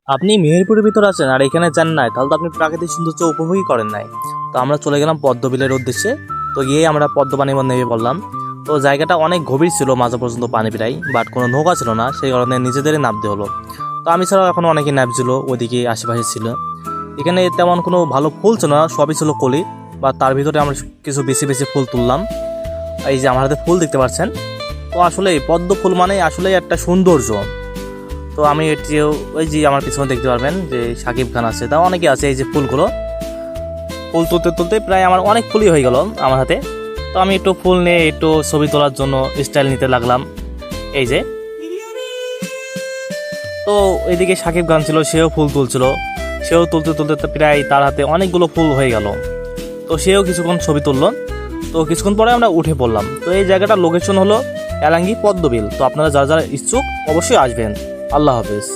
আপনি মেহেরপুরের ভিতর আছেন আর এখানে যান নাই, তাহলে তো আপনি প্রাকৃতিক সৌন্দর্য উপভোগই করেন নাই। তো আমরা চলে গেলাম পদ্মবিলের উদ্দেশ্যে। তো গিয়ে আমরা পদ্মপানির মধ্যে নেমে পড়লাম। তো জায়গাটা অনেক গভীর ছিল, মাঝে পর্যন্ত পানি প্রায়, বাট কোনো নৌকা ছিল না, সেই কারণে নিজেদেরই নামতে হলো। তো আমি ছাড়াও এখন অনেকে নামছিল, ওইদিকে আশেপাশে ছিল। এখানে তেমন কোনো ভালো ফুল ছিল না, সবই ছিল কলি। বা তার ভিতরে আমরা কিছু বেশি বেশি ফুল তুললাম। এই যে আমার হাতে ফুল দেখতে পাচ্ছেন। তো আসলে পদ্ম ফুল মানে আসলে একটা সৌন্দর্য। তো আমি এটি, ওই যে আমার পিছনে দেখতে পারবেন যে সাকিব খান আছে, তা অনেকে আছে। এই যে ফুলগুলো, ফুল তুলতে তুলতে প্রায় আমার অনেক ফুলই হয়ে গেল আমার হাতে। তো আমি একটু ফুল নিয়ে একটু ছবি তোলার জন্য স্টাইল নিতে লাগলাম। এই যে, তো এইদিকে সাকিব খান ছিল, সেও ফুল তুলছিল। সেও তুলতে তুলতে তো প্রায় তার হাতে অনেকগুলো ফুল হয়ে গেল। তো সেও কিছুক্ষণ ছবি তুললো। তো কিছুক্ষণ পরে আমরা উঠে পড়লাম। তো এই জায়গাটার লোকেশন হলো এলাঙ্গি পদ্মবিল। তো আপনারা যারা যারা ইচ্ছুক অবশ্যই আসবেন। আল্লাহ হাফেজ।